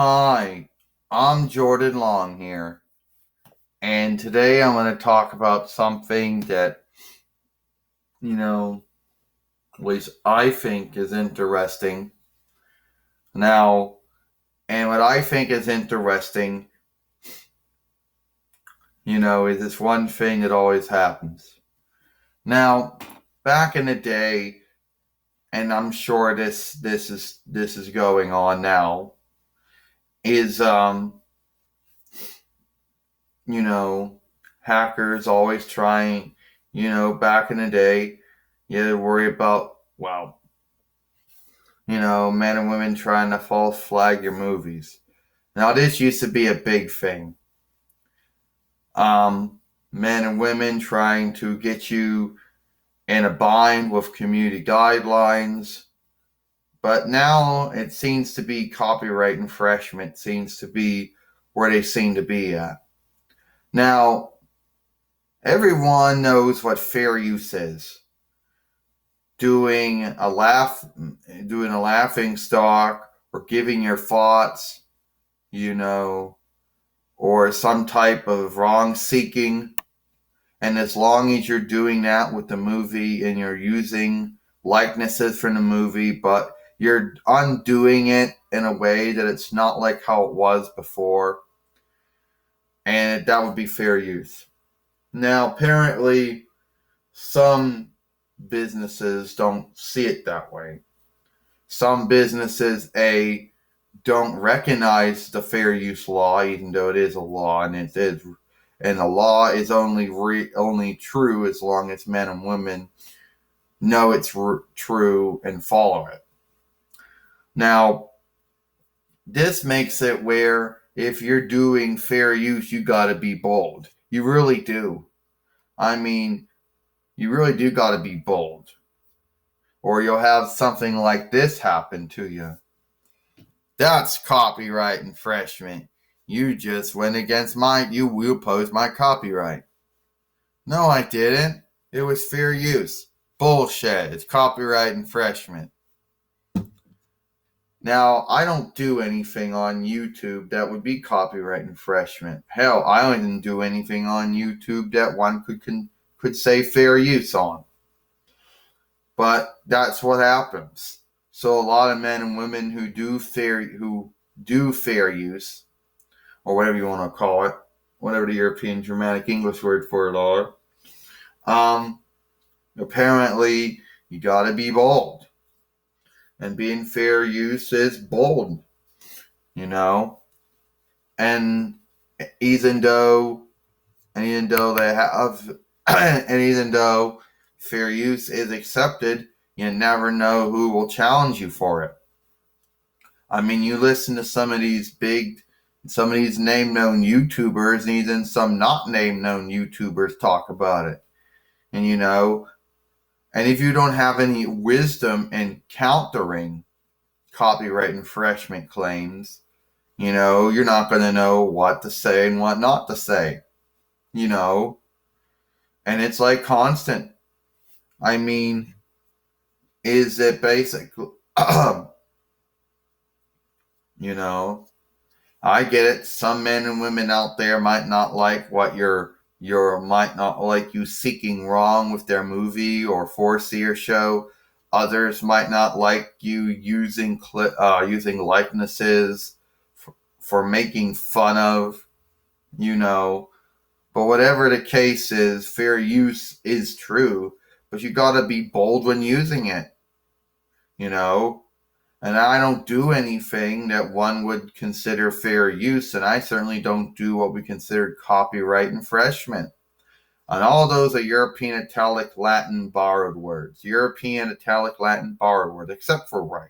Hi, I'm Jordan Long here, and today I'm going to talk about something that, you know, at least I think is interesting. Now, and what I think is interesting, is this one thing that always happens. Now, back in the day, and I'm sure this is going on now, is you know, hackers always trying, back in the day, you had to worry about, men and women trying to false flag your movies. Now, this used to be a big thing. Men and women trying to get you in a bind with community guidelines. But now it seems to be copyright infringement seems to be where they seem to be at. Now, everyone knows what fair use is. Doing a laughing stock, or giving your thoughts, or some type of wrong seeking. And as long as you're doing that with the movie and you're using likenesses from the movie, but you're undoing it in a way that it's not like how it was before, and that would be fair use. Now, apparently, some businesses don't see it that way. Some businesses, don't recognize the fair use law, even though it is a law, and the law is only true as long as men and women know it's true and follow it. Now, this makes it where if you're doing fair use, you got to be bold. You really do. I mean, you really do got to be bold, or you'll have something like this happen to you. That's copyright infringement. You just went against you opposed my copyright. No, I didn't. It was fair use. Bullshit. It's copyright infringement. Now, I don't do anything on YouTube that would be copyright infringement. Hell, I don't even do anything on YouTube that one could say fair use on. But that's what happens. So a lot of men and women who do fair use, or whatever you want to call it, whatever the European Dramatic English word for it are, apparently you got to be bold, and being fair use is bold, and even though they have, and even though fair use is accepted, you never know who will challenge you for it. I mean, you listen to some of these name-known YouTubers, and even some not name-known YouTubers talk about it. And, and if you don't have any wisdom in countering copyright infringement claims, you're not going to know what to say and what not to say, and it's like constant. I mean, is it basically, I get it. Some men and women out there might not like what might not like you seeking wrong with their movie or 4C show. Others might not like you using likenesses for making fun of, But whatever the case is, fair use is true. But you got to be bold when using it, And I don't do anything that one would consider fair use, and I certainly don't do what we consider copyright infringement. And all those are European italic Latin borrowed words. European italic Latin borrowed words, except for right.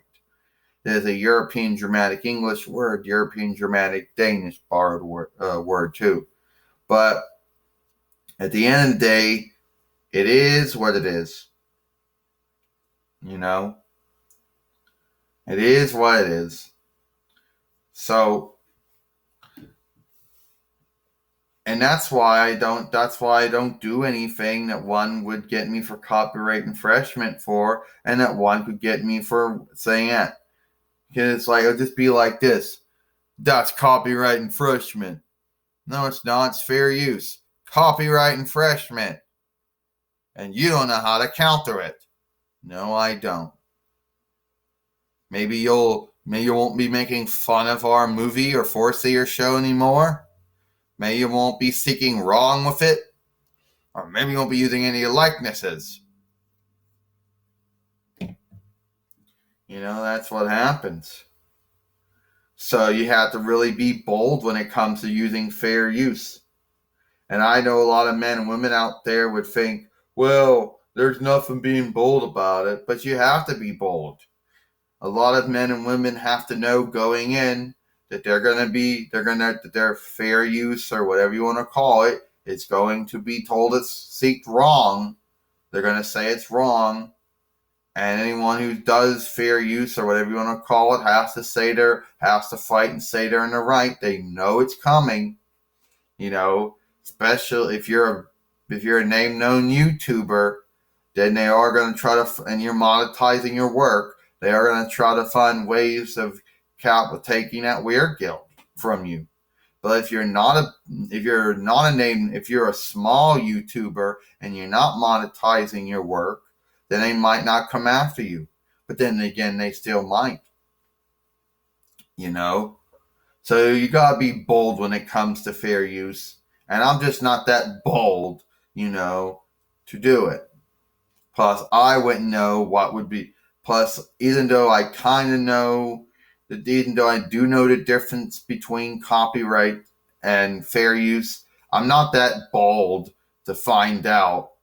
There's a European Dramatic English word, European Dramatic Danish borrowed word too. But at the end of the day, it is what it is. It is what it is. So, and that's why I don't do anything that one would get me for copyright infringement for, and that one could get me for saying it. Because it's like, it'll just be like this. That's copyright infringement. No, it's not. It's fair use. Copyright infringement. And you don't know how to counter it. No, I don't. Maybe you won't be making fun of our movie or 4C show anymore. Maybe you won't be seeking wrong with it. Or maybe you won't be using any likenesses. That's what happens. So you have to really be bold when it comes to using fair use. And I know a lot of men and women out there would think, well, there's nothing being bold about it, but you have to be bold. A lot of men and women have to know going in that their fair use or whatever you want to call it, it's going to be told it's wrong. They're going to say it's wrong. And anyone who does fair use or whatever you want to call it has to fight and say they're in the right. They know it's coming. Especially if you're a name-known YouTuber, then they are going to try to, and you're monetizing your work, they are going to try to find ways of taking that weird guilt from you. But if you're a small YouTuber and you're not monetizing your work, then they might not come after you. But then again, they still might. So you gotta be bold when it comes to fair use. And I'm just not that bold, to do it. Plus, I wouldn't know what would be. Plus, even though I do know the difference between copyright and fair use, I'm not that bold to find out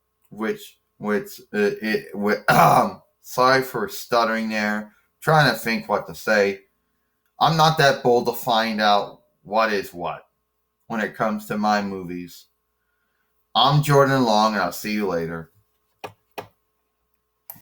sorry for stuttering there. Trying to think what to say. I'm not that bold to find out what is what when it comes to my movies. I'm Jordan Long, and I'll see you later.